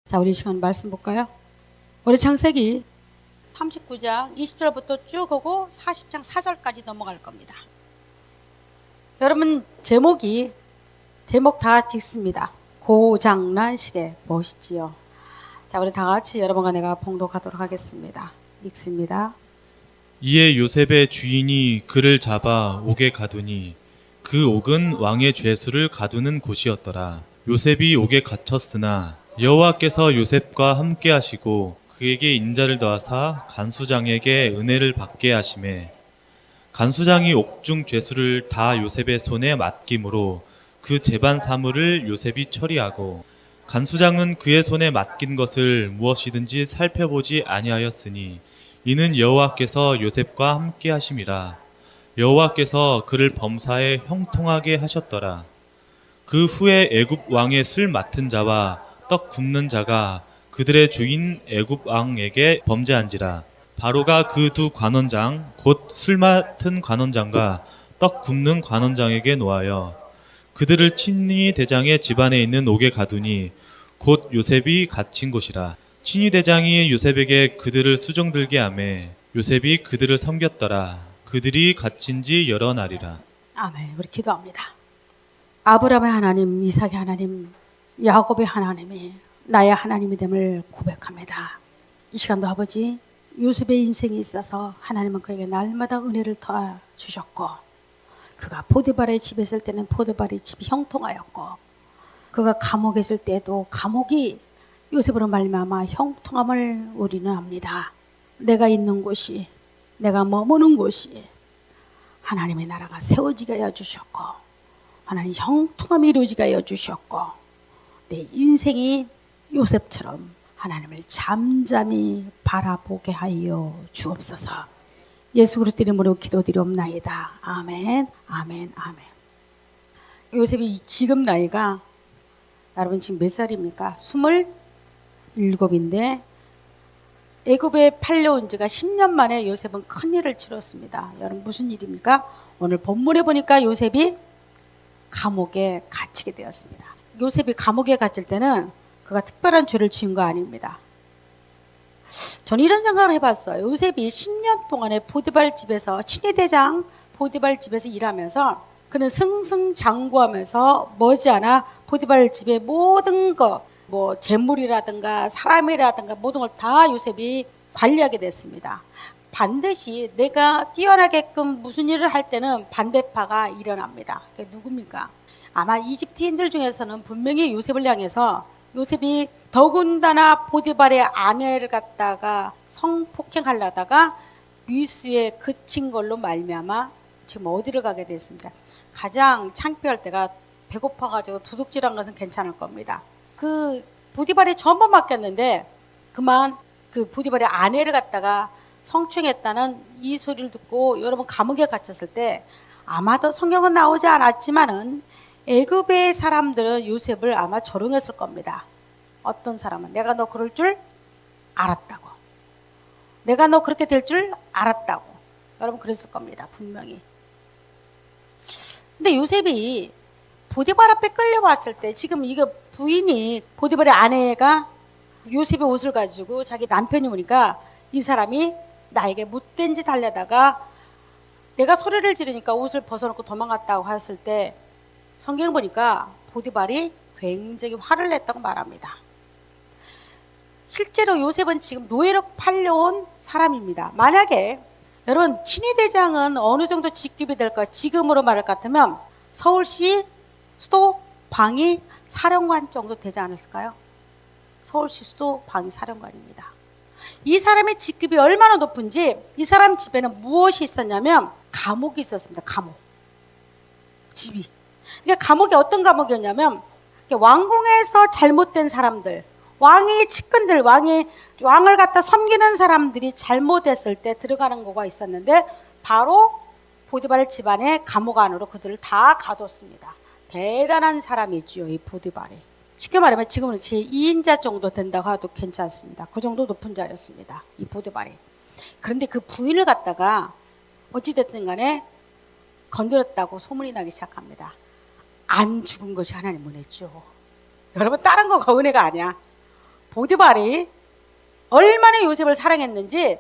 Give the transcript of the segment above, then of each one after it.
자, 우리 시간 말씀 볼까요? 우리 창세기 39장 20절부터 쭉 오고 40장 4절까지 넘어갈 겁니다. 여러분 제목 다 찍습니다. 고장난시계 보시지요. 자, 우리 다 같이 여러분과 내가 봉독하도록 하겠습니다. 읽습니다. 이에 요셉의 주인이 그를 잡아 옥에 가두니 그 옥은 왕의 죄수를 가두는 곳이었더라. 요셉이 옥에 갇혔으나 여호와께서 요셉과 함께 하시고 그에게 인자를 더하사 간수장에게 은혜를 받게 하시매 간수장이 옥중 죄수를 다 요셉의 손에 맡김으로 그 재반 사물을 요셉이 처리하고 간수장은 그의 손에 맡긴 것을 무엇이든지 살펴보지 아니하였으니 이는 여호와께서 요셉과 함께 하심이라. 여호와께서 그를 범사에 형통하게 하셨더라. 그 후에 애굽 왕의 술 맡은 자와 떡 굽는 자가 그들의 주인 애굽 왕에게 범죄한지라. 바로가 그 두 관원장 곧 술 맡은 관원장과 떡 굽는 관원장에게 노하여 그들을 친위 대장의 집안에 있는 옥에 가두니 곧 요셉이 갇힌 곳이라. 친위 대장이 요셉에게 그들을 수종들게 하매 요셉이 그들을 섬겼더라. 그들이 갇힌 지 여러 날이라. 아멘. 우리 기도합니다. 아브라함의 하나님, 이삭의 하나님, 야곱의 하나님이 나의 하나님이 됨을 고백합니다. 이 시간도 아버지, 요셉의 인생에 있어서 하나님은 그에게 날마다 은혜를 더해 주셨고, 그가 포디발의 집에 있을 때는 포디발의 집이 형통하였고, 그가 감옥에 있을 때도 감옥이 요셉으로 말미암아 형통함을 우리는 압니다. 내가 있는 곳이, 내가 머무는 곳이 하나님의 나라가 세워지게 하여 주셨고, 하나님 형통함이 이루어지게 하여 주셨고, 내 인생이 요셉처럼 하나님을 잠잠히 바라보게 하여 주옵소서. 예수 그리스도 이름으로 기도드리옵나이다. 아멘, 아멘, 아멘. 요셉이 지금 나이가 여러분 지금 몇 살입니까? 27인데 애굽에 팔려온 지가 10년 만에 요셉은 큰일을 치렀습니다. 여러분 무슨 일입니까? 오늘 본문에 보니까 요셉이 감옥에 갇히게 되었습니다. 요셉이 감옥에 갇힐 때는 그가 특별한 죄를 지은 거 아닙니다. 저는 이런 생각을 해봤어요. 요셉이 10년 동안에 포디발 집에서 친위대장 포디발 집에서 일하면서 그는 승승장구하면서 머지않아 포디발 집의 모든 것, 뭐 재물이라든가 사람이라든가 모든 걸 다 요셉이 관리하게 됐습니다. 반드시 내가 뛰어나게끔 무슨 일을 할 때는 반대파가 일어납니다. 그게 누굽니까? 아마 이집트인들 중에서는 분명히 요셉을 향해서 요셉이 더군다나 포디발의 아내를 갖다가 성폭행하려다가 미수에 그친 걸로 말미암아 지금 어디를 가게 됐습니까? 가장 창피할 때가 배고파가지고 도둑질한 것은 괜찮을 겁니다. 그 포디발이 전부 맡겼는데 그만 그 포디발의 아내를 갖다가 성추행했다는 이 소리를 듣고 여러분 감옥에 갇혔을 때 아마도 성경은 나오지 않았지만은 애굽의 사람들은 요셉을 아마 조롱했을 겁니다. 어떤 사람은 내가 너 그럴 줄 알았다고, 내가 너 그렇게 될 줄 알았다고, 여러분 그랬을 겁니다. 분명히. 근데 요셉이 포디발 앞에 끌려왔을 때 지금 이거 부인이 포디발의 아내가 요셉의 옷을 가지고 자기 남편이 오니까 이 사람이 나에게 못된 짓 하려다가 내가 소리를 지르니까 옷을 벗어놓고 도망갔다고 했을 때 성경 보니까 포디발이 굉장히 화를 냈다고 말합니다. 실제로 요셉은 지금 노예로 팔려온 사람입니다. 만약에 여러분 친위대장은 어느 정도 직급이 될까? 지금으로 말할 것 같으면 서울시 수도 방위 사령관 정도 되지 않았을까요? 서울시 수도 방위 사령관입니다. 이 사람의 직급이 얼마나 높은지 이 사람 집에는 무엇이 있었냐면 감옥이 있었습니다. 감옥. 집이. 그러니까 감옥이 어떤 감옥이었냐면 왕궁에서 잘못된 사람들, 왕의 측근들, 왕을 갖다 섬기는 사람들이 잘못했을 때 들어가는 거가 있었는데 바로 포디발 집안의 감옥 안으로 그들을 다 가뒀습니다. 대단한 사람이지요, 이 포디발이. 쉽게 말하면 지금은 제2인자 정도 된다고 해도 괜찮습니다. 그 정도 높은 자였습니다, 이 포디발이. 그런데 그 부인을 갖다가 어찌됐든 간에 건드렸다고 소문이 나기 시작합니다. 안 죽은 것이 하나님 은혜죠. 여러분 다른 거가 은혜가 아니야. 보디발이 얼마나 요셉을 사랑했는지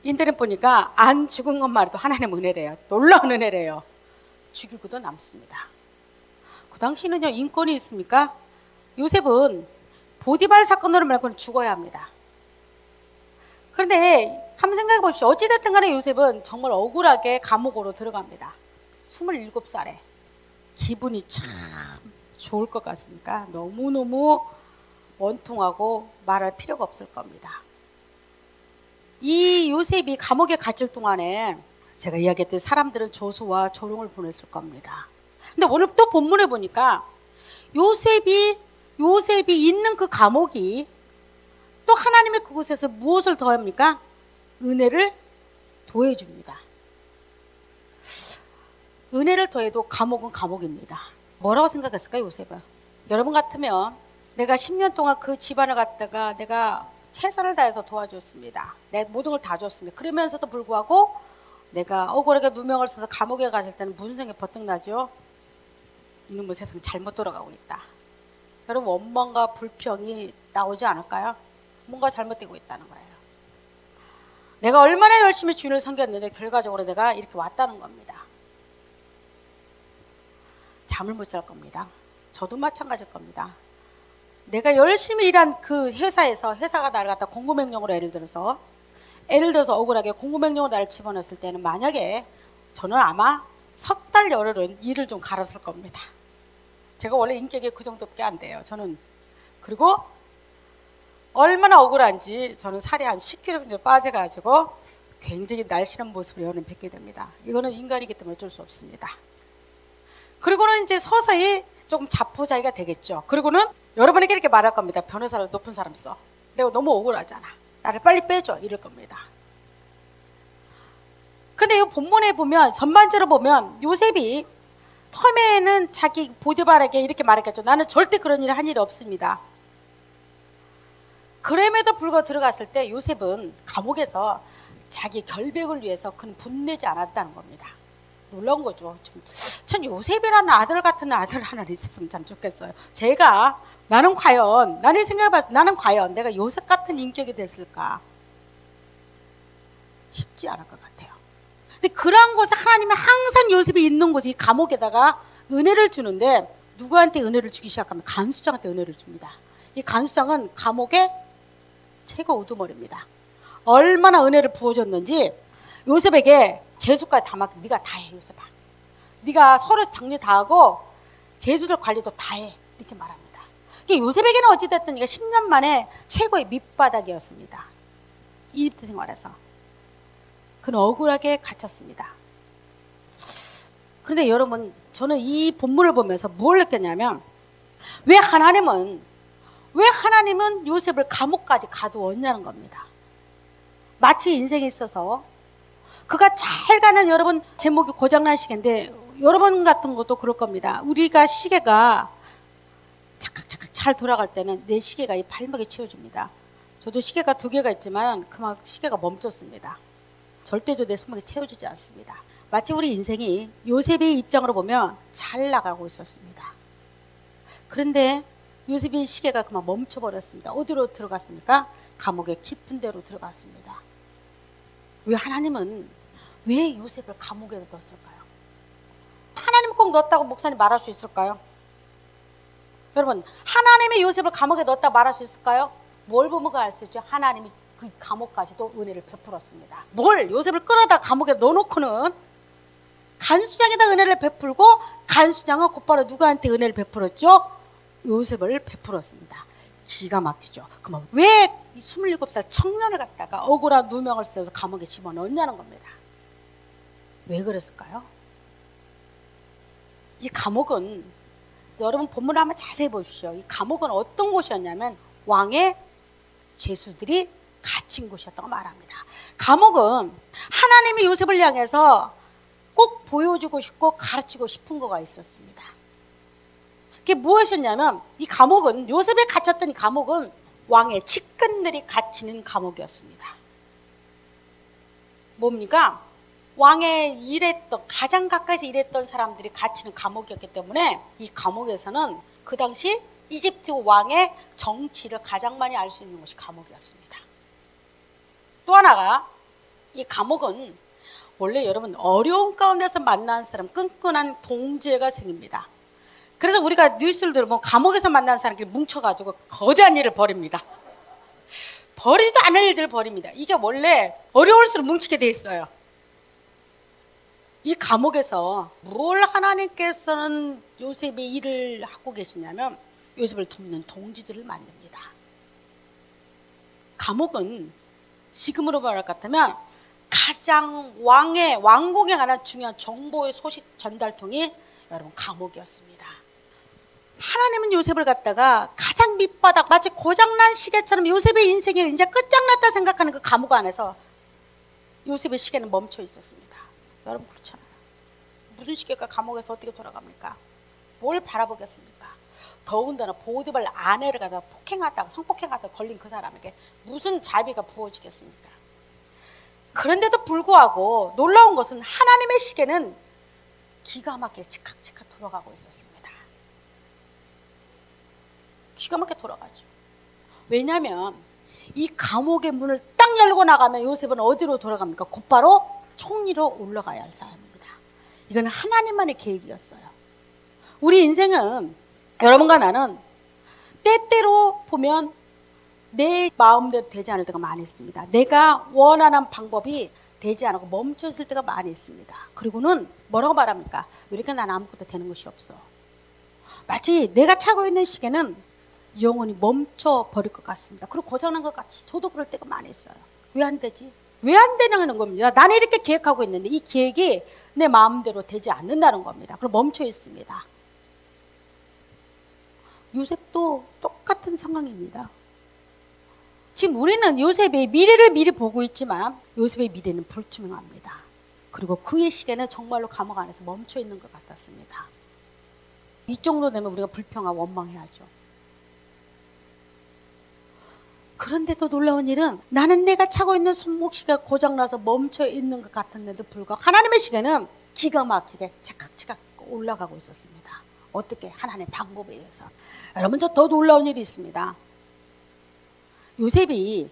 인터넷 보니까 안 죽은 것만 해도 하나님 은혜래요. 놀라운 은혜래요. 죽이고도 남습니다. 그 당시는요, 인권이 있습니까? 요셉은 보디발 사건으로 말고는 죽어야 합니다. 그런데 한번 생각해 보십시오. 어찌됐든 간에 요셉은 정말 억울하게 감옥으로 들어갑니다. 27살에. 기분이 참 좋을 것 같습니까? 너무너무 원통하고 말할 필요가 없을 겁니다. 이 요셉이 감옥에 갇힐 동안에 제가 이야기했듯 사람들은 조소와 조롱을 보냈을 겁니다. 근데 오늘 또 본문에 보니까 요셉이 있는 그 감옥이 또 하나님의 그곳에서 무엇을 더합니까? 은혜를 더해줍니다. 은혜를 더해도 감옥은 감옥입니다. 뭐라고 생각했을까요, 요셉은? 여러분 같으면 내가 10년 동안 그 집안을 갖다가 내가 최선을 다해서 도와줬습니다. 내 모든 걸 다 줬습니다. 그러면서도 불구하고 내가 억울하게 누명을 써서 감옥에 갔을 때는 무슨 생각이 버뜩 나죠? 이놈의 세상 잘못 돌아가고 있다. 여러분 원망과 불평이 나오지 않을까요? 뭔가 잘못되고 있다는 거예요. 내가 얼마나 열심히 주인을 섬겼는데 결과적으로 내가 이렇게 왔다는 겁니다. 잠을 못 잘 겁니다. 저도 마찬가지일 겁니다. 내가 열심히 일한 그 회사에서 회사가 나를 갖다 공고명령으로 예를 들어서 억울하게 공고명령으로 나를 집어넣었을 때는 만약에 저는 아마 석 달 열흘은 일을 좀 갈았을 겁니다. 제가 원래 인격이 그 정도밖에 안 돼요. 저는. 그리고 얼마나 억울한지 저는 살이 한 10kg 정도 빠져가지고 굉장히 날씬한 모습으로 여러분 뵙게 됩니다. 이거는 인간이기 때문에 어쩔 수 없습니다. 그리고는 이제 서서히 조금 자포자기가 되겠죠. 그리고는 여러분에게 이렇게 말할 겁니다. 변호사를 높은 사람 써. 내가 너무 억울하잖아. 나를 빨리 빼줘. 이럴 겁니다. 근데 이 본문에 보면 전반적으로 보면 요셉이 처음에는 자기 보디발에게 이렇게 말했겠죠. 나는 절대 그런 일을 한 일이 없습니다. 그럼에도 불구하고 들어갔을 때 요셉은 감옥에서 자기 결백을 위해서 그는 분내지 않았다는 겁니다. 놀라운 거죠. 전 요셉이라는 아들 같은 아들 하나 있었으면 참 좋겠어요. 나는 생각해봤을 때 나는 과연 내가 요셉 같은 인격이 됐을까? 쉽지 않을 것 같아요. 근데 그러한 곳에 하나님이 항상 요셉이 있는 곳이 감옥에다가 은혜를 주는데 누구한테 은혜를 주기 시작하면 간수장한테 은혜를 줍니다. 이 간수장은 감옥의 최고 우두머리입니다. 얼마나 은혜를 부어줬는지 요셉에게 재수까지 다 맡겨. 네가 다 해, 요셉아. 네가 서류 정리 다 하고 재수들 관리도 다 해. 이렇게 말합니다. 요셉에게는 어찌됐든 10년 만에 최고의 밑바닥이었습니다. 이집트 생활에서. 그는 억울하게 갇혔습니다. 그런데 여러분, 저는 이 본문을 보면서 뭘 느꼈냐면 왜 하나님은 요셉을 감옥까지 가두었냐는 겁니다. 마치 인생에 있어서 그가 잘 가는 여러분 제목이 고장난 시계인데 여러분 같은 것도 그럴 겁니다. 우리가 시계가 착각착각 잘 돌아갈 때는 내 시계가 이 발목에 치워줍니다. 저도 시계가 2개가 있지만 그만 시계가 멈췄습니다. 절대로 내 손목에 채워주지 않습니다. 마치 우리 인생이 요셉의 입장으로 보면 잘 나가고 있었습니다. 그런데 요셉의 시계가 그만 멈춰버렸습니다. 어디로 들어갔습니까? 감옥의 깊은 데로 들어갔습니다. 왜 하나님은 왜 요셉을 감옥에 넣었을까요? 하나님 꼭 넣었다고 목사님 말할 수 있을까요? 여러분, 하나님이 요셉을 감옥에 넣었다고 말할 수 있을까요? 뭘 보면 알 수 있죠? 하나님이 그 감옥까지도 은혜를 베풀었습니다. 요셉을 끌어다 감옥에 넣어놓고는 간수장에다 은혜를 베풀고 간수장은 곧바로 누구한테 은혜를 베풀었죠? 요셉을 베풀었습니다. 기가 막히죠. 그러면 왜 이 27살 청년을 갖다가 억울한 누명을 쓰여서 감옥에 집어넣었냐는 겁니다. 왜 그랬을까요? 이 감옥은 여러분 본문을 한번 자세히 보십시오. 이 감옥은 어떤 곳이었냐면 왕의 죄수들이 갇힌 곳이었다고 말합니다. 감옥은 하나님이 요셉을 향해서 꼭 보여주고 싶고 가르치고 싶은 거가 있었습니다. 그게 무엇이었냐면 이 감옥은 요셉에 갇혔던 이 감옥은 왕의 측근들이 갇히는 감옥이었습니다. 뭡니까? 왕의 가장 가까이서 일했던 사람들이 갇히는 감옥이었기 때문에 이 감옥에서는 그 당시 이집트 왕의 정치를 가장 많이 알 수 있는 곳이 감옥이었습니다. 또 하나가 이 감옥은 원래 여러분 어려운 가운데서 만난 사람 끈끈한 동지애가 생깁니다. 그래서 우리가 뉴스를 들어보면 감옥에서 만난 사람끼리 뭉쳐가지고 거대한 일을 벌입니다. 버리지도 않을 일들을 벌입니다. 이게 원래 어려울수록 뭉치게 돼 있어요. 이 감옥에서 뭘 하나님께서는 요셉의 일을 하고 계시냐면 요셉을 돕는 동지들을 만듭니다. 감옥은 지금으로 말할 것 같으면 가장 왕궁에 관한 중요한 정보의 소식 전달통이 여러분 감옥이었습니다. 하나님은 요셉을 갖다가 가장 밑바닥 마치 고장난 시계처럼 요셉의 인생이 이제 끝장났다 생각하는 그 감옥 안에서 요셉의 시계는 멈춰 있었습니다. 여러분 그렇잖아요. 무슨 시계가 감옥에서 어떻게 돌아갑니까? 뭘 바라보겠습니까? 더군다나 보디발 아내를 갖다 폭행하다가 성폭행하다가 걸린 그 사람에게 무슨 자비가 부어지겠습니까? 그런데도 불구하고 놀라운 것은 하나님의 시계는 기가 막히게 치칵치칵 돌아가고 있었습니다. 기가 막히게 돌아가죠. 왜냐하면 이 감옥의 문을 딱 열고 나가면 요셉은 어디로 돌아갑니까? 곧바로 총리로 올라가야 할 사람입니다. 이건 하나님만의 계획이었어요. 우리 인생은 여러분과 나는 때때로 보면 내 마음대로 되지 않을 때가 많이 있습니다. 내가 원하는 방법이 되지 않고 멈춰 있을 때가 많이 있습니다. 그리고는 뭐라고 말합니까? 왜 이렇게 난 아무것도 되는 것이 없어. 마치 내가 차고 있는 시계는 영원히 멈춰 버릴 것 같습니다. 그리고 고장난 것 같이 저도 그럴 때가 많이 있어요. 왜 안 되지? 왜 안 되냐는 겁니다. 나는 이렇게 계획하고 있는데 이 계획이 내 마음대로 되지 않는다는 겁니다. 그럼 멈춰 있습니다. 요셉도 똑같은 상황입니다. 지금 우리는 요셉의 미래를 미리 보고 있지만 요셉의 미래는 불투명합니다. 그리고 그의 시계는 정말로 감옥 안에서 멈춰 있는 것 같았습니다. 이 정도 되면 우리가 불평하고 원망해야죠. 그런데도 놀라운 일은 나는 내가 차고 있는 손목시계가 고장나서 멈춰 있는 것 같았는데도 불구하고 하나님의 시계는 기가 막히게 차칵차칵 올라가고 있었습니다. 어떻게? 하나님의 방법에 의해서. 여러분 저 더 놀라운 일이 있습니다. 요셉이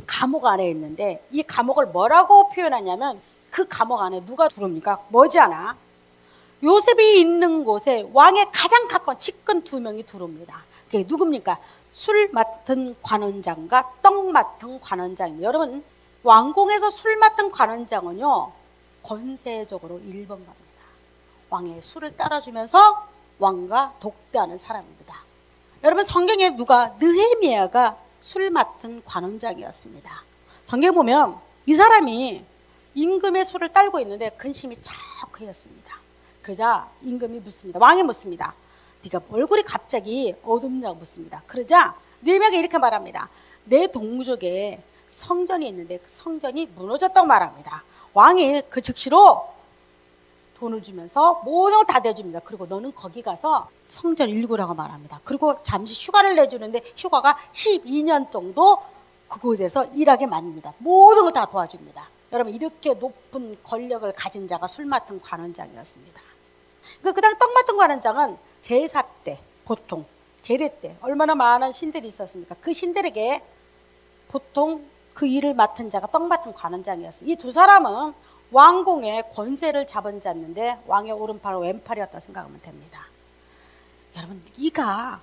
감옥 안에 있는데 이 감옥을 뭐라고 표현하냐면 그 감옥 안에 누가 들어옵니까? 머지않아 요셉이 있는 곳에 왕의 가장 가까운 측근 2명이 들어옵니다. 그게 누굽니까? 술 맡은 관원장과 떡 맡은 관원장입니다. 여러분 왕궁에서 술 맡은 관원장은요 권세적으로 1번 갑니다. 왕의 술을 따라주면서 왕과 독대하는 사람입니다. 여러분 성경에 누가 느헤미야가 술 맡은 관원장이었습니다. 성경에 보면 이 사람이 임금의 술을 따르고 있는데 근심이 척하였습니다. 그러자 임금이 묻습니다. 왕이 묻습니다. 네가 얼굴이 갑자기 어둡냐고 묻습니다. 그러자 느헤미야가 이렇게 말합니다. 내 동족에 성전이 있는데 그 성전이 무너졌다고 말합니다. 왕이 그 즉시로 돈을 주면서 모든 걸 다 대줍니다. 그리고 너는 거기 가서 성전 일구라고 말합니다. 그리고 잠시 휴가를 내주는데 휴가가 12년 정도 그곳에서 일하게 만듭니다. 모든 걸 다 도와줍니다. 여러분 이렇게 높은 권력을 가진 자가 술 맡은 관원장이었습니다. 그 다음에 떡 맡은 관원장은 제사 때 보통 제례 때 얼마나 많은 신들이 있었습니까? 그 신들에게 보통 그 일을 맡은 자가 떡 맡은 관원장이었습니다. 이 두 사람은 왕궁의 권세를 잡은 자였는데 왕의 오른팔 왼팔이었다 생각하면 됩니다. 여러분 이가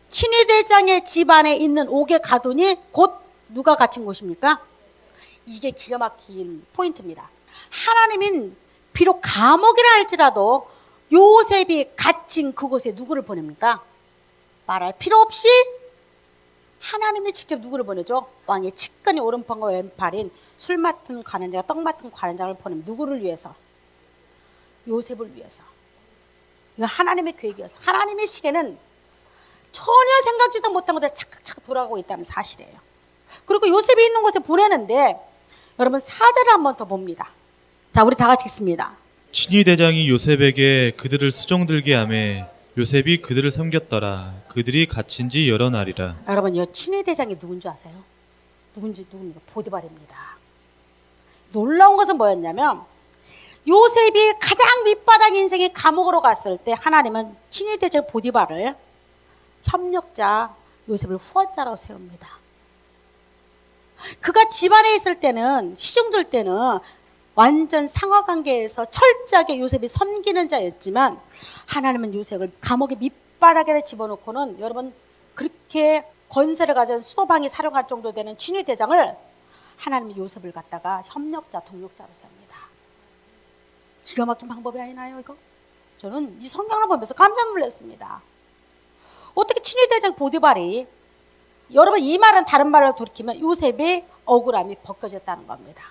친위대장의 집안에 있는 옥에 가두니 곧 누가 갇힌 곳입니까? 이게 기가 막힌 포인트입니다. 하나님은 비록 감옥이라 할지라도 요셉이 갇힌 그곳에 누구를 보냅니까? 말할 필요 없이 하나님이 직접 누구를 보내죠? 왕의 측근이 오른팔과 왼팔인 술 맡은 관원장과 떡 맡은 관원장을 보내면 누구를 위해서? 요셉을 위해서. 이건 하나님의 계획이어서 하나님의 시계는 전혀 생각지도 못한 곳에 착착착 돌아가고 있다는 사실이에요. 그리고 요셉이 있는 곳에 보내는데 여러분 4절을 한번 더 봅니다. 자, 우리 다 같이 읽습니다. 친위 대장이 요셉에게 그들을 수종들게 하매 요셉이 그들을 섬겼더라. 그들이 갇힌 지 여러 날이라. 여러분 이 친위 대장이 누군지 아세요? 누굽니까? 보디발입니다. 놀라운 것은 뭐였냐면 요셉이 가장 밑바닥 인생의 감옥으로 갔을 때 하나님은 친위 대장 보디발을 협력자 요셉을 후원자로 세웁니다. 그가 집안에 있을 때는, 시중들 때는 완전 상하관계에서 철저하게 요셉이 섬기는 자였지만 하나님은 요셉을 감옥의 밑바닥에 집어넣고는 여러분 그렇게 권세를 가진 수도방위 사령관 정도 되는 친위대장을 하나님이 요셉을 갖다가 협력자, 동력자로 세웁니다. 기가 막힌 방법이 아니나요 이거? 저는 이 성경을 보면서 깜짝 놀랐습니다. 어떻게 친위대장 보디발이, 여러분 이 말은 다른 말로 돌이키면 요셉의 억울함이 벗겨졌다는 겁니다.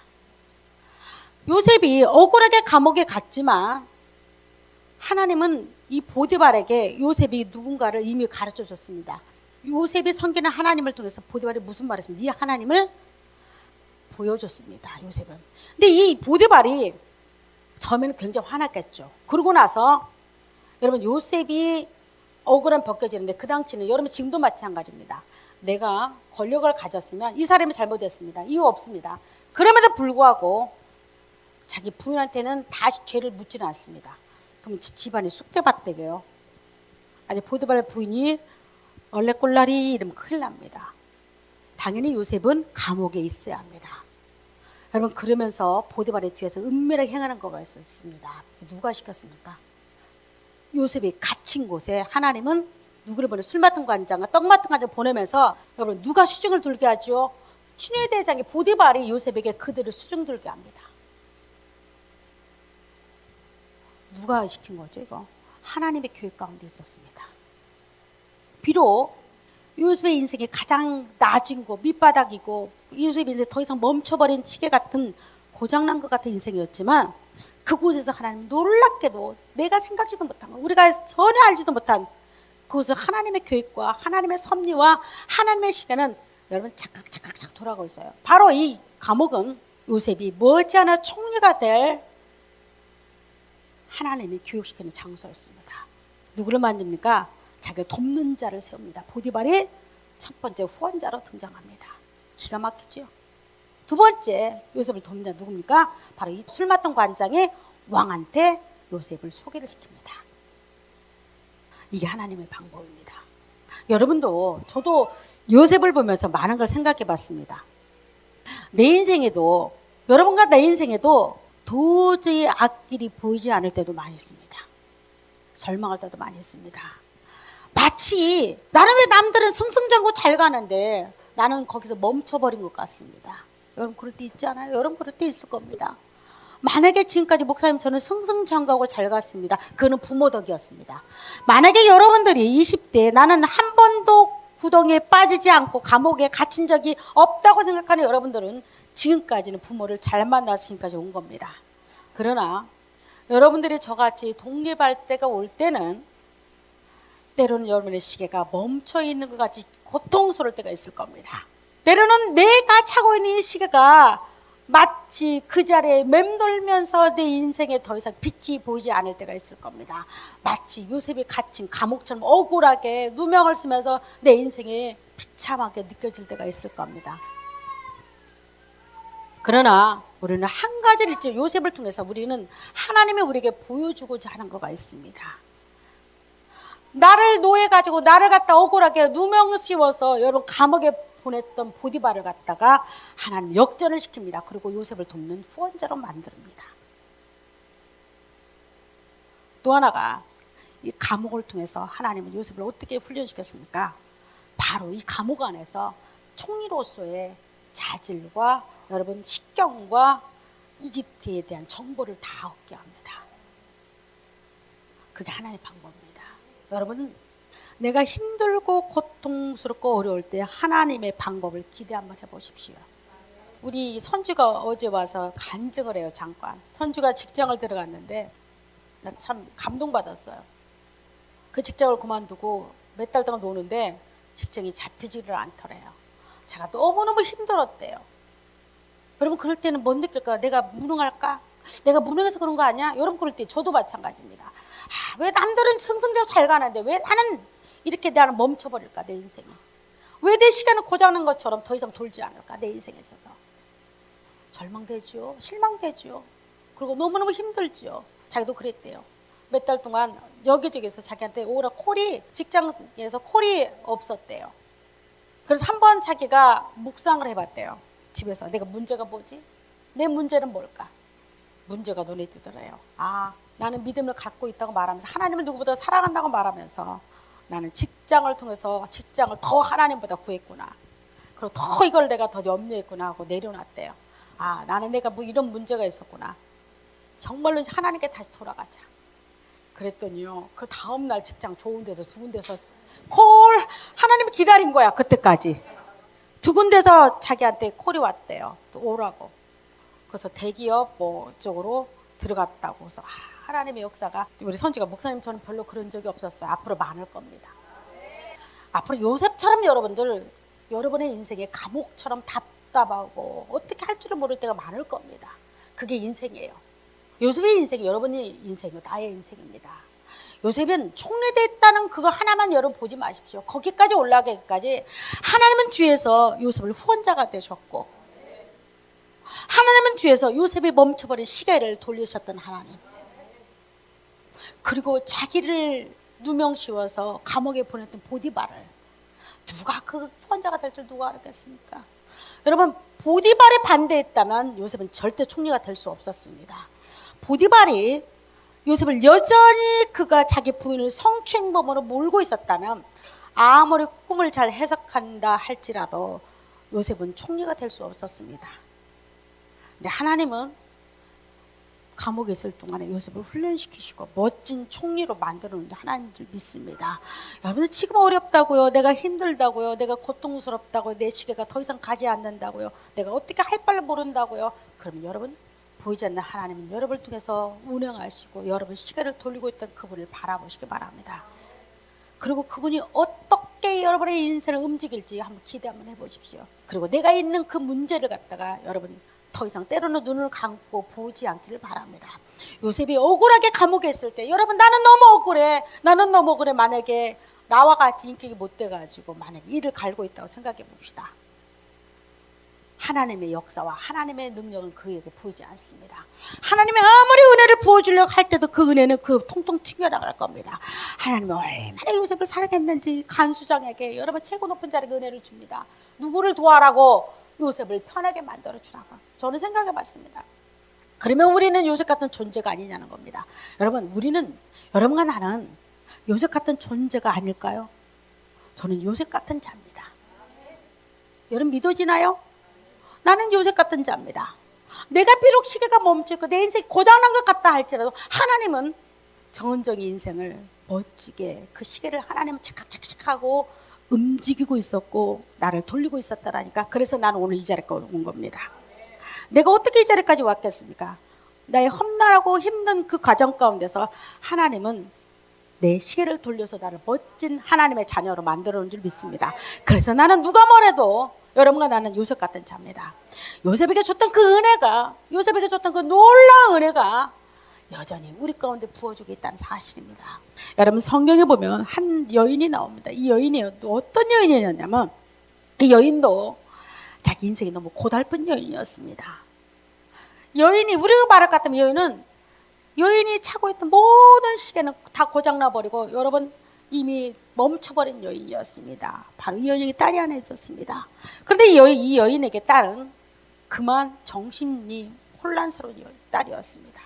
요셉이 억울하게 감옥에 갔지만 하나님은 이 보디발에게 요셉이 누군가를 이미 가르쳐 줬습니다. 요셉이 섬기는 하나님을 통해서 보디발이 무슨 말을 했습니까? 네 하나님을 보여줬습니다. 요셉은. 근데 이 보디발이 처음에는 굉장히 화났겠죠. 그러고 나서 여러분 요셉이 억울함 벗겨지는데 그 당시는 여러분 지금도 마찬가지입니다. 내가 권력을 가졌으면 이 사람이 잘못했습니다. 이유 없습니다. 그럼에도 불구하고 자기 부인한테는 다시 죄를 묻지는 않습니다. 그럼 집안이 쑥대밭대게요. 아니 보디발 부인이 얼레꼴라리 이러면 큰일 납니다. 당연히 요셉은 감옥에 있어야 합니다. 여러분 그러면서 보디발의 뒤에서 은밀하게 행하는 거가 있었습니다. 누가 시켰습니까? 요셉이 갇힌 곳에 하나님은 누구를 보내? 술 맡은 관장과 떡 맡은 관장 보내면서 여러분 누가 수중을 들게 하죠? 친위대장이 보디발이 요셉에게 그들을 수중 들게 합니다. 누가 시킨 거죠 이거? 하나님의 계획 가운데 있었습니다. 비록 요셉의 인생이 가장 낮은 곳, 밑바닥이고 요셉의 인생이 더 이상 멈춰버린 시계 같은 고장난 것 같은 인생이었지만 그곳에서 하나님 놀랍게도 내가 생각지도 못한 것, 우리가 전혀 알지도 못한 그곳은 하나님의 계획과 하나님의 섭리와 하나님의 시간은 여러분 착각 돌아가고 있어요. 바로 이 감옥은 요셉이 머지않아 총리가 될 하나님이 교육시키는 장소였습니다. 누구를 만듭니까? 자기를 돕는 자를 세웁니다. 보디발이 첫 번째 후원자로 등장합니다. 기가 막히죠. 두 번째 요셉을 돕는 자 누굽니까? 바로 이 술 맡은 관장이 왕한테 요셉을 소개를 시킵니다. 이게 하나님의 방법입니다. 여러분도 저도 요셉을 보면서 많은 걸 생각해 봤습니다. 내 인생에도, 여러분과 내 인생에도 도저히 앞길이 보이지 않을 때도 많이 있습니다. 절망할 때도 많이 있습니다. 마치 나는 왜 남들은 승승장구 잘 가는데 나는 거기서 멈춰버린 것 같습니다. 여러분 그럴 때 있지 않아요? 여러분 그럴 때 있을 겁니다. 만약에 지금까지 목사님 저는 승승장구하고 잘 갔습니다. 그거는 부모 덕이었습니다. 만약에 여러분들이 20대에 나는 한 번도 구덩이에 빠지지 않고 감옥에 갇힌 적이 없다고 생각하는 여러분들은 지금까지는 부모를 잘 만나서 지금까지 온 겁니다. 그러나 여러분들이 저같이 독립할 때가 올 때는 때로는 여러분의 시계가 멈춰 있는 것 같이 고통스러울 때가 있을 겁니다. 때로는 내가 차고 있는 이 시계가 마치 그 자리에 맴돌면서 내 인생에 더 이상 빛이 보이지 않을 때가 있을 겁니다. 마치 요셉이 갇힌 감옥처럼 억울하게 누명을 쓰면서 내 인생에 비참하게 느껴질 때가 있을 겁니다. 그러나 우리는 한 가지를 있죠. 요셉을 통해서 우리는 하나님이 우리에게 보여주고자 하는 거가 있습니다. 나를 노예가지고 나를 갖다 억울하게 누명 씌워서 여러분 감옥에 보냈던 보디발을 갖다가 하나님 역전을 시킵니다. 그리고 요셉을 돕는 후원자로 만듭니다. 또 하나가 이 감옥을 통해서 하나님은 요셉을 어떻게 훈련시켰습니까? 바로 이 감옥 안에서 총리로서의 자질과 여러분 식경과 이집트에 대한 정보를 다 얻게 합니다. 그게 하나님의 방법입니다. 여러분 내가 힘들고 고통스럽고 어려울 때 하나님의 방법을 기대 한번 해보십시오. 우리 선주가 어제 와서 간증을 해요. 잠깐 선주가 직장을 들어갔는데 난 참 감동받았어요. 그 직장을 그만두고 몇 달 동안 노는데 직장이 잡히지를 않더래요. 제가 너무너무 힘들었대요. 여러분 그럴 때는 못 느낄까요? 내가 무능할까? 내가 무능해서 그런 거 아니야? 여러분 그럴 때 저도 마찬가지입니다. 왜 남들은 승승장구 잘 가는데 왜 나는 이렇게 나는 멈춰버릴까? 내 인생이 왜 내 시간은 고장난 것처럼 더 이상 돌지 않을까? 내 인생에 있어서 절망되죠. 실망되죠. 그리고 너무너무 힘들죠. 자기도 그랬대요. 몇 달 동안 여기저기서 자기한테 오라 콜이, 직장에서 콜이 없었대요. 그래서 한번 자기가 묵상을 해봤대요. 집에서 내가 문제가 뭐지? 내 문제는 뭘까? 문제가 눈에 띄더래요. 아, 나는 믿음을 갖고 있다고 말하면서, 하나님을 누구보다 사랑한다고 말하면서, 나는 직장을 통해서 직장을 더 하나님보다 구했구나. 그리고 더 이걸 내가 더 염려했구나 하고 내려놨대요. 아, 나는 내가 뭐 이런 문제가 있었구나. 정말로 하나님께 다시 돌아가자. 그랬더니요, 그 다음날 직장 좋은 데서 두 군데서 콜, 하나님이 기다린 거야. 그때까지 두 군데서 자기한테 콜이 왔대요. 또 오라고. 그래서 대기업 뭐 쪽으로 들어갔다고. 그래서 하나님의 역사가, 우리 선지가 목사님 저는 별로 그런 적이 없었어요. 앞으로 많을 겁니다. 앞으로 요셉처럼 여러분의 인생에 감옥처럼 답답하고 어떻게 할 줄을 모를 때가 많을 겁니다. 그게 인생이에요. 요셉의 인생이 여러분의 인생이고 나의 인생입니다. 요셉은 총리됐다는 그거 하나만 여러분 보지 마십시오. 거기까지 올라가기까지 하나님은 뒤에서 요셉을 후원자가 되셨고, 하나님은 뒤에서 요셉이 멈춰버린 시계를 돌리셨던 하나님, 그리고 자기를 누명 씌워서 감옥에 보냈던 보디발을, 누가 그 후원자가 될 줄 누가 알았겠습니까? 여러분, 보디발에 반대했다면 요셉은 절대 총리가 될 수 없었습니다. 보디발이 요셉을 여전히 그가 자기 부인을 성추행범으로 몰고 있었다면, 아무리 꿈을 잘 해석한다 할지라도 요셉은 총리가 될 수 없었습니다. 근데 하나님은 감옥에 있을 동안에 요셉을 훈련시키시고 멋진 총리로 만드는 하나님인 줄 믿습니다. 여러분들 지금 어렵다고요, 내가 힘들다고요, 내가 고통스럽다고요, 내 시계가 더 이상 가지 않는다고요, 내가 어떻게 할 바를 모른다고요. 그러면 여러분, 보이지 않는 하나님은 여러분을 통해서 운행하시고 여러분 시계를 돌리고 있던 그분을 바라보시기 바랍니다. 그리고 그분이 어떻게 여러분의 인생을 움직일지 한번 기대 한번 해보십시오. 그리고 내가 있는 그 문제를 갖다가 여러분 더 이상 때로는 눈을 감고 보지 않기를 바랍니다. 요셉이 억울하게 감옥에 있을 때, 여러분 나는 너무 억울해, 만약에 나와 같이 인격이 못 돼가지고 만약에 이를 갈고 있다고 생각해 봅시다. 하나님의 역사와 하나님의 능력은 그에게 보이지 않습니다. 하나님이 아무리 은혜를 부어주려고 할 때도 그 은혜는 그 통통 튀겨나갈 겁니다. 하나님이 얼마나 요셉을 사랑했는지 간수장에게 여러분 최고 높은 자리에 은혜를 줍니다. 누구를 도와라고? 요셉을 편하게 만들어주라고. 저는 생각해 봤습니다. 그러면 우리는 요셉 같은 존재가 아니냐는 겁니다. 여러분, 여러분과 나는 요셉 같은 존재가 아닐까요? 저는 요셉 같은 자입니다. 여러분 믿어지나요? 나는 요셉 같은 자입니다. 내가 비록 시계가 멈추고 내 인생이 고장난 것 같다 할지라도 하나님은 정은정의 인생을 멋지게 그 시계를 하나님은 착각착각하고 움직이고 있었고 나를 돌리고 있었다라니까. 그래서 나는 오늘 이 자리에 온 겁니다. 내가 어떻게 이 자리까지 왔겠습니까? 나의 험난하고 힘든 그 과정 가운데서 하나님은 내 시계를 돌려서 나를 멋진 하나님의 자녀로 만들어 놓은 줄 믿습니다. 그래서 나는 누가 뭐래도 여러분과 나는 요셉 같은 자입니다. 요셉에게 줬던 그 은혜가, 요셉에게 줬던 그 놀라운 은혜가 여전히 우리 가운데 부어주고 있다는 사실입니다. 여러분 성경에 보면 한 여인이 나옵니다. 이 여인이 어떤 여인이었냐면, 이 여인도 자기 인생이 너무 고달픈 여인이었습니다. 여인이, 우리가 말할 것 같으면 여인이 차고 있던 모든 시계는 다 고장나버리고 여러분 이미 멈춰버린 여인이었습니다. 바로 이 여인에게 딸이 하나 있었습니다. 그런데 이 여인에게 딸은 그만 정신이 혼란스러운 딸이었습니다.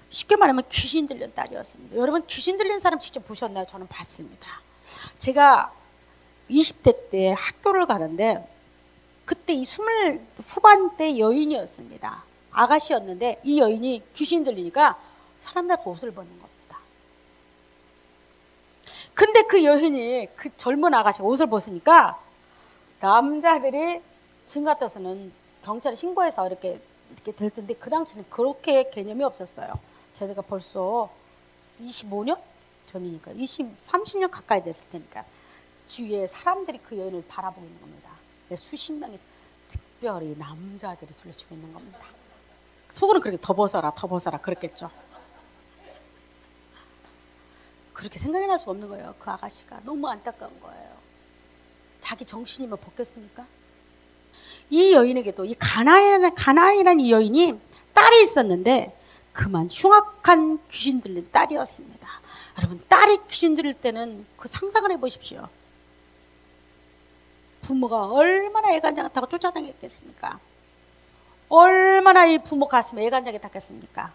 쉽게 말하면 귀신 들린 딸이었습니다. 여러분 귀신 들린 사람 직접 보셨나요? 저는 봤습니다. 제가 20대 때 학교를 가는데 그때 이 20 후반대 여인이었습니다. 아가씨였는데 이 여인이 귀신 들리니까 사람들 옷을 벗는 겁니다. 근데 그 여인이, 그 젊은 아가씨가 옷을 벗으니까 남자들이 지금 같아서는 경찰에 신고해서 이렇게 될 텐데 그 당시는 그렇게 개념이 없었어요. 제가 벌써 25년 전이니까 30년 가까이 됐을 테니까 주위에 사람들이 그 여인을 바라보고 있는 겁니다. 수십 명이 특별히 남자들이 둘러치고 있는 겁니다. 속으로 그렇게 더 벗어라 그랬겠죠. 그렇게 생각이 날 수 없는 거예요. 그 아가씨가 너무 안타까운 거예요. 자기 정신이면 벗겠습니까? 이 여인에게도 이 가나안이라는 이 여인이 딸이 있었는데 그만 흉악한 귀신 들린 딸이었습니다. 여러분, 딸이 귀신 들릴 때는 그 상상을 해보십시오. 부모가 얼마나 애간장을 타고 쫓아다녔겠습니까? 얼마나 이 부모 가슴에 애간장이 탔겠습니까?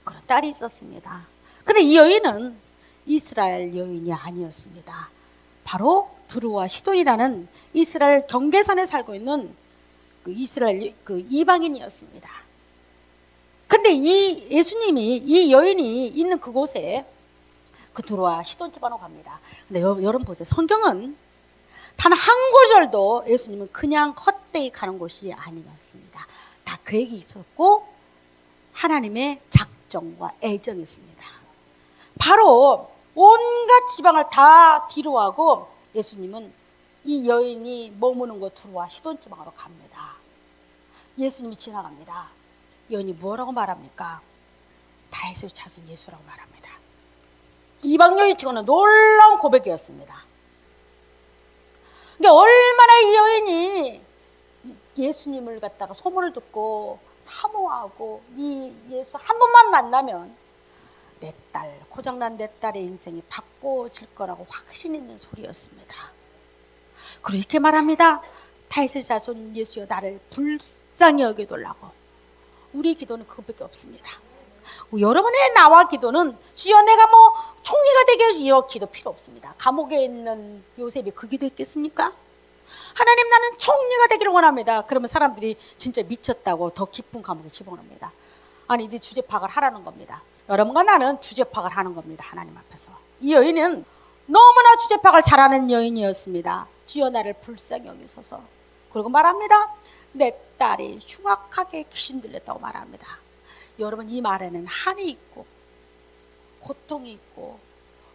그런 딸이 있었습니다. 근데 이 여인은 이스라엘 여인이 아니었습니다. 바로 두루와 시돈이라는 이스라엘 경계선에 살고 있는 그 이스라엘 그 이방인이었습니다. 근데 이 예수님이 이 여인이 있는 그곳에 그 두루와 시돈 집안으로 갑니다. 근데 여러분 보세요. 성경은 단 한 구절도 예수님은 그냥 헛되이 가는 곳이 아니었습니다. 다 계획이 있었고 하나님의 작정과 애정이 있습니다. 바로 온갖 지방을 다 뒤로하고 예수님은 이 여인이 머무는 곳 두루와 시돈 지방으로 갑니다. 예수님이 지나갑니다. 여인이 뭐라고 말합니까? 다윗의 자손 예수라고 말합니다. 이방 여인치고는 놀라운 고백이었습니다. 그러니까 얼마나 이 여인이 예수님을 갖다가 소문을 듣고 사모하고 이 예수 한 번만 만나면 내 딸, 고장난 내 딸의 인생이 바꿔질 거라고 확신 있는 소리였습니다. 그리고 이렇게 말합니다. 다윗의 자손 예수여 나를 불쌍히 여겨달라고. 우리 기도는 그것밖에 없습니다. 여러분의 나와 기도는 주여 내가 뭐 총리가 되게 이런 기도 필요 없습니다. 감옥에 있는 요셉이 그 기도했겠습니까? 하나님 나는 총리가 되기를 원합니다. 그러면 사람들이 진짜 미쳤다고 더 깊은 감옥에 집어넣습니다. 아니 네 주제 파악을 하라는 겁니다. 여러분과 나는 주제 파악을 하는 겁니다. 하나님 앞에서. 이 여인은 너무나 주제 파악을 잘하는 여인이었습니다. 주여 나를 불쌍히 여기소서. 그리고 말합니다. 내 딸이 흉악하게 귀신 들렸다고 말합니다. 여러분 이 말에는 한이 있고 고통이 있고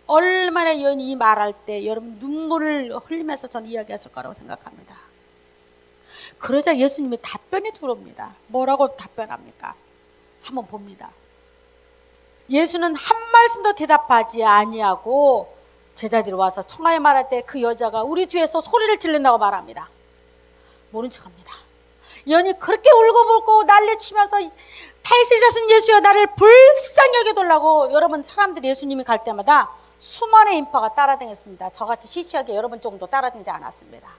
얼마나 여인이 이 말할 때 여러분 눈물을 흘리면서 저는 이야기했을 거라고 생각합니다. 그러자 예수님이 답변이 들어옵니다. 뭐라고 답변합니까? 한번 봅니다. 예수는 한 말씀도 대답하지 아니하고 제자들이 와서 청하에 말할 때 그 여자가 우리 뒤에서 소리를 지른다고 말합니다. 모른 척합니다. 여인이 그렇게 울고불고 난리치면서 다윗의 자손 예수여 나를 불쌍히 여겨달라고. 여러분 사람들이 예수님이 갈 때마다 수많은 인파가 따라다녔습니다. 저같이 시시하게 여러분 정도 따라다니지 않았습니다.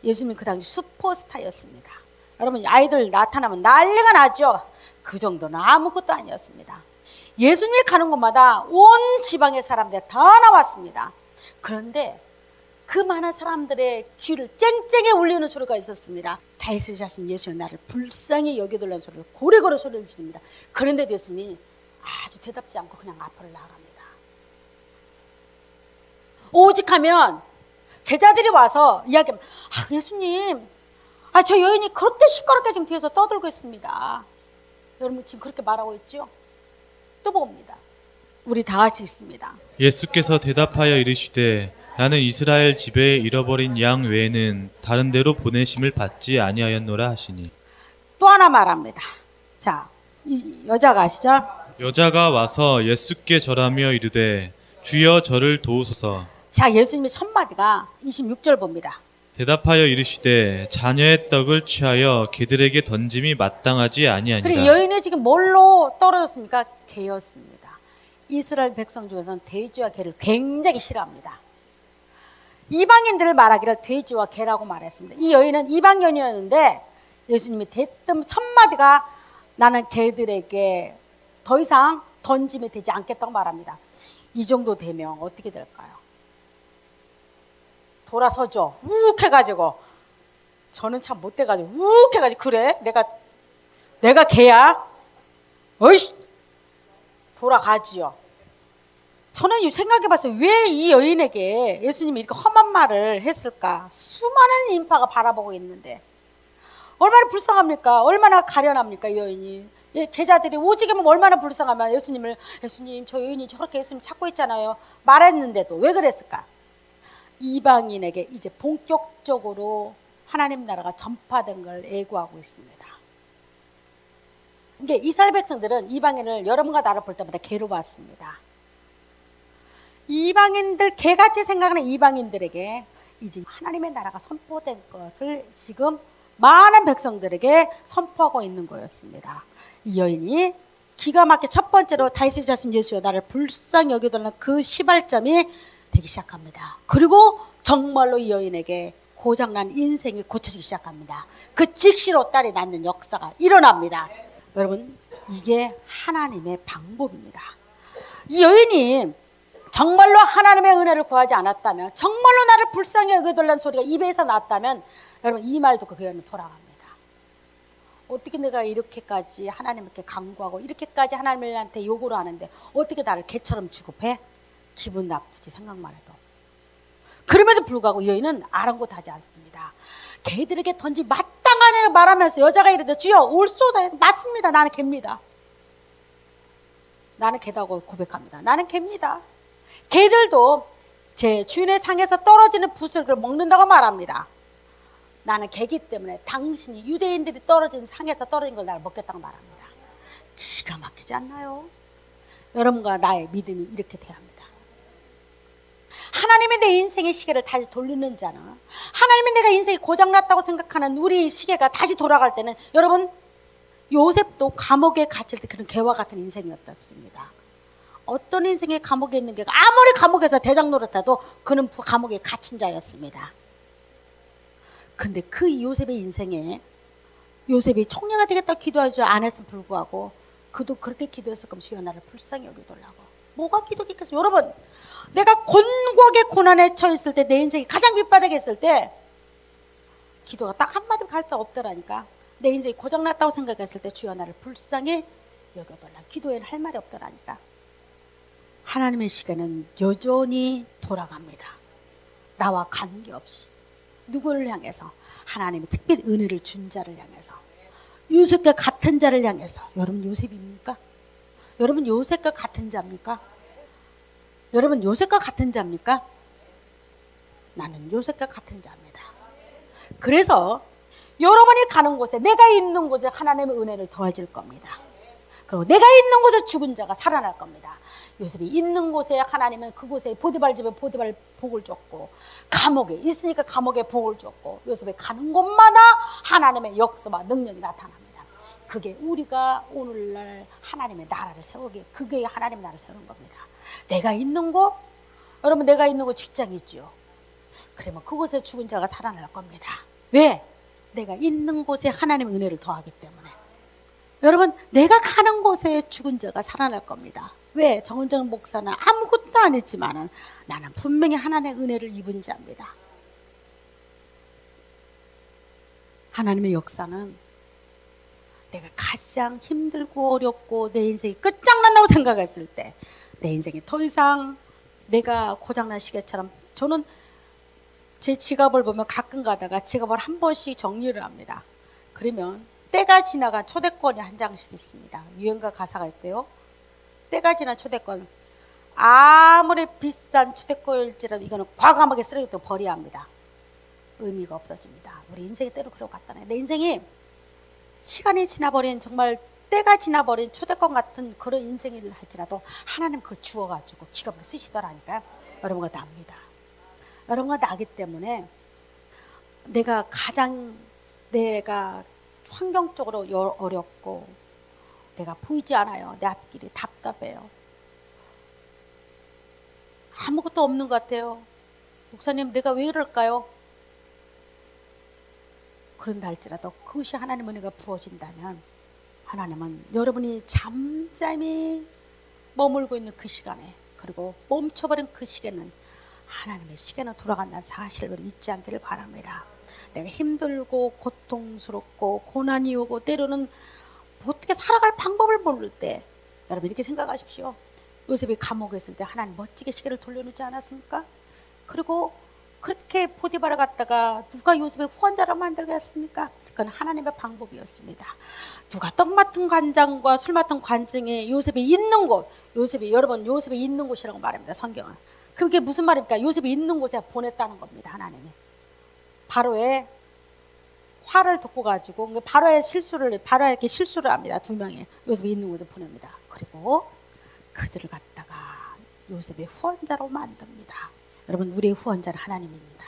예수님이 그 당시 슈퍼스타였습니다. 여러분 아이들 나타나면 난리가 나죠. 그 정도는 아무것도 아니었습니다. 예수님이 가는 곳마다 온 지방의 사람들이 다 나왔습니다. 그런데 그 많은 사람들의 귀를 쨍쨍해 울리는 소리가 있었습니다. 다윗의 자손 예수여 나를 불쌍히 여겨달라는 소리를 고래고래 소리를 지릅니다. 그런데도 예수님이 아주 대답지 않고 그냥 앞으로 나아갑니다. 오직하면 제자들이 와서 이야기하면 예수님 저 여인이 그렇게 시끄럽게 지금 뒤에서 떠들고 있습니다. 여러분 지금 그렇게 말하고 있죠? 또 봅니다. 우리 다 같이 있습니다. 예수께서 대답하여 이르시되 나는 이스라엘 집에 잃어버린 양 외에는 다른 데로 보내심을 받지 아니하였노라 하시니. 또 하나 말합니다. 자, 이 여자가 아시죠? 여자가 와서 예수께 절하며 이르되 주여 저를 도우소서. 자, 예수님의 첫 마디가 26절 봅니다. 대답하여 이르시되 자녀의 떡을 취하여 개들에게 던짐이 마땅하지 아니하니라. 그리고 여인이 지금 뭘로 떨어졌습니까? 개였습니다. 이스라엘 백성 중에서는 돼지와 개를 굉장히 싫어합니다. 이방인들을 말하기를 돼지와 개라고 말했습니다. 이 여인은 이방인이었는데 예수님이 대뜸 첫 마디가 나는 개들에게 더 이상 던짐이 되지 않겠다고 말합니다. 이 정도 되면 어떻게 될까요? 돌아서죠. 욱 해가지고 저는 참 못돼가지고 욱 해가지고 그래 내가 개야? 어이씨 돌아가지요. 저는 생각해봤어요. 왜 이 여인에게 예수님이 이렇게 험한 말을 했을까? 수많은 인파가 바라보고 있는데 얼마나 불쌍합니까? 얼마나 가련합니까? 이 여인이. 제자들이 오직이면 얼마나 불쌍하면 예수님 저 여인이 저렇게 예수님 찾고 있잖아요 말했는데도 왜 그랬을까? 이방인에게 이제 본격적으로 하나님 나라가 전파된 걸 예고하고 있습니다. 이게 이스라엘 백성들은 이방인을 여러분과 나를 볼 때마다 개로 봤습니다. 이방인들 개같이 생각하는 이방인들에게 이제 하나님의 나라가 선포된 것을 지금 많은 백성들에게 선포하고 있는 거였습니다. 이 여인이 기가 막히게 첫 번째로 다윗의 자손 예수여 나를 불쌍히 여겨달라는 그 시발점이 되기 시작합니다. 그리고 정말로 이 여인에게 고장난 인생이 고쳐지기 시작합니다. 그 직시로 딸이 낳는 역사가 일어납니다. 여러분, 이게 하나님의 방법입니다. 이 여인이 정말로 하나님의 은혜를 구하지 않았다면, 정말로 나를 불쌍히 여겨달라는 소리가 입에서 나왔다면, 여러분 이 말 듣고 그 여인은 돌아갑니다. 어떻게 내가 이렇게까지 하나님께 간구하고 이렇게까지 하나님한테 요구를 하는데 어떻게 나를 개처럼 취급해? 기분 나쁘지, 생각만 해도. 그럼에도 불구하고 여인은 아랑곳하지 않습니다. 개들에게 던지 마땅한 애를 말하면서 여자가 이르되 주여 올소다. 맞습니다. 나는 개입니다. 나는 개다고 고백합니다. 나는 개입니다. 개들도 제 주인의 상에서 떨어지는 부스를 먹는다고 말합니다. 나는 개기 때문에 당신이 유대인들이 떨어진 상에서 떨어진 걸 나를 먹겠다고 말합니다. 기가 막히지 않나요? 여러분과 나의 믿음이 이렇게 돼야 합니다. 하나님이 내 인생의 시계를 다시 돌리는 자는, 하나님이 내가 인생이 고장났다고 생각하는 우리 시계가 다시 돌아갈 때는, 여러분 요셉도 감옥에 갇힐 때 그런 개와 같은 인생이었습니다. 어떤 인생의 감옥에 있는 개가 아무리 감옥에서 대장 노릇해도 그는 감옥에 갇힌 자였습니다. 근데 그 요셉의 인생에, 요셉이 총리가 되겠다 기도하지 않았음에 불구하고 그도 그렇게 기도했을 거면 주여 나를 불쌍히 여겨달라고. 뭐가 기도겠겠어요? 여러분, 내가 곤고하게 고난에 처했을 때, 내 인생이 가장 밑바닥에 있을 때 기도가 딱 한마디 갈 데 없더라니까. 내 인생이 고장났다고 생각했을 때 주여 나를 불쌍히 여겨달라. 기도에는 할 말이 없더라니까. 하나님의 시간은 여전히 돌아갑니다. 나와 관계없이 누구를 향해서, 하나님이 특별히 은혜를 준 자를 향해서, 요셉과 같은 자를 향해서. 여러분 요셉입니까? 여러분 요셉과 같은 자입니까? 여러분 요셉과 같은 자입니까? 나는 요셉과 같은 자입니다. 그래서 여러분이 가는 곳에, 내가 있는 곳에 하나님의 은혜를 더해질 겁니다. 그리고 내가 있는 곳에 죽은 자가 살아날 겁니다. 요셉이 있는 곳에 하나님은 그곳에 보디발 집에 보디발 복을 줬고, 감옥에 있으니까 감옥에 복을 줬고, 요셉이 가는 곳마다 하나님의 역사와 능력이 나타납니다. 그게 우리가 오늘날 하나님의 나라를 세우기, 그게 하나님의 나라를 세우는 겁니다. 내가 있는 곳, 여러분 내가 있는 곳 직장이 있죠. 그러면 그곳에 죽은 자가 살아날 겁니다. 왜? 내가 있는 곳에 하나님의 은혜를 더하기 때문에. 여러분 내가 가는 곳에 죽은 자가 살아날 겁니다. 왜? 정은정 목사는 아무것도 안 했지만은 나는 분명히 하나님의 은혜를 입은 자입니다. 하나님의 역사는 내가 가장 힘들고 어렵고 내 인생이 끝장난다고 생각했을 때, 내 인생이 더 이상 내가 고장난 시계처럼, 저는 제 지갑을 보면 가끔 가다가 지갑을 한 번씩 정리를 합니다. 그러면 때가 지나간 초대권이 한 장씩 있습니다. 유행가 가사가 있대요. 때가 지난 초대권, 아무리 비싼 초대권일지라도 이거는 과감하게 쓰레기통 버려야 합니다. 의미가 없어집니다. 우리 인생이 때로 그러고 갔다네. 내 인생이 시간이 지나버린, 정말 때가 지나버린 초대권 같은 그런 인생을 할지라도 하나님 그걸 주워가지고 기가 막히게 쓰시더라니까요. 여러분과 납니다. 여러분과 나기 때문에 내가 환경적으로 어렵고 내가 보이지 않아요. 내 앞길이 답답해요. 아무것도 없는 것 같아요. 목사님 내가 왜 이럴까요? 그런다 할지라도 그것이 하나님의 은혜가 부어진다면, 하나님은 여러분이 잠잠히 머물고 있는 그 시간에, 그리고 멈춰버린 그 시계는 하나님의 시계는 돌아간다는 사실을 잊지 않기를 바랍니다. 내가 힘들고 고통스럽고 고난이 오고 때로는 어떻게 살아갈 방법을 모를 때, 여러분 이렇게 생각하십시오. 요셉이 감옥에 있을 때 하나님 멋지게 시계를 돌려놓지 않았습니까? 그리고 그렇게 포디바를 갖다가 누가 요셉의 후원자로 만들겠습니까? 그건 하나님의 방법이었습니다. 누가 떡 맡은 관장과 술 맡은 관장에 요셉이 있는 곳, 여러분 요셉이 있는 곳이라고 말합니다. 성경은. 그게 무슨 말입니까? 요셉이 있는 곳에 보냈다는 겁니다. 하나님이. 바로의 화를 돋고 가지고 바로에게 실수를 합니다. 두 명이 요셉이 있는 곳에 보냅니다. 그리고 그들을 갖다가 요셉의 후원자로 만듭니다. 여러분 우리의 후원자는 하나님입니다.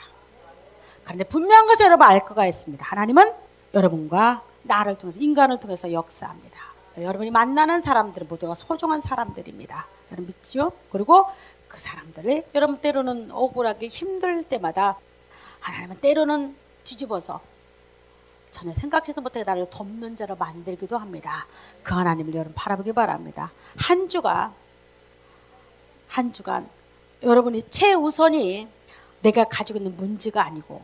그런데 분명한 것을 여러분 알 거가 있습니다. 하나님은 여러분과 나를 통해서, 인간을 통해서 역사합니다. 여러분이 만나는 사람들은 모두가 소중한 사람들입니다. 여러분 믿지요? 그리고 그 사람들을 여러분 때로는 억울하게 힘들 때마다 하나님은 때로는 뒤집어서 전혀 생각지도 못하게 나를 돕는 자로 만들기도 합니다. 그 하나님을 여러분 바라보기 바랍니다. 한 주간 여러분이 최우선이 내가 가지고 있는 문제가 아니고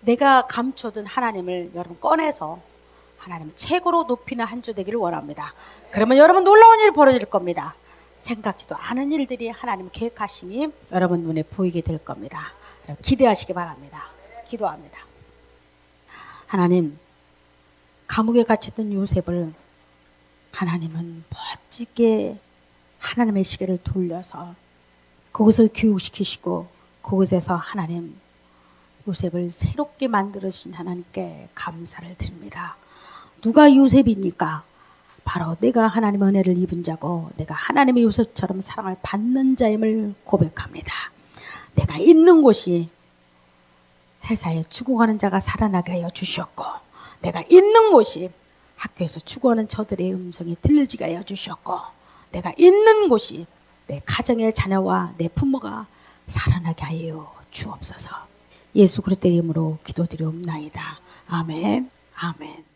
내가 감춰둔 하나님을 여러분 꺼내서 하나님 최고로 높이는 한 주 되기를 원합니다. 그러면 여러분 놀라운 일이 벌어질 겁니다. 생각지도 않은 일들이 하나님 계획하심이 여러분 눈에 보이게 될 겁니다. 여러분 기대하시기 바랍니다. 기도합니다. 하나님, 감옥에 갇혔던 요셉을 하나님은 멋지게 하나님의 시계를 돌려서 그곳을 교육시키시고 그곳에서 하나님 요셉을 새롭게 만들으신 하나님께 감사를 드립니다. 누가 요셉입니까? 바로 내가 하나님의 은혜를 입은 자고 내가 하나님의 요셉처럼 사랑을 받는 자임을 고백합니다. 내가 있는 곳이 회사에 죽어가는 자가 살아나게 하여 주셨고 내가 있는 곳이 학교에서 죽어가는 저들의 음성이 들리게 하여 주셨고 내가 있는 곳이 내 가정의 자녀와 내 부모가 살아나게 하여 주옵소서. 예수 그리스도의 이름으로 기도드리옵나이다. 아멘. 아멘.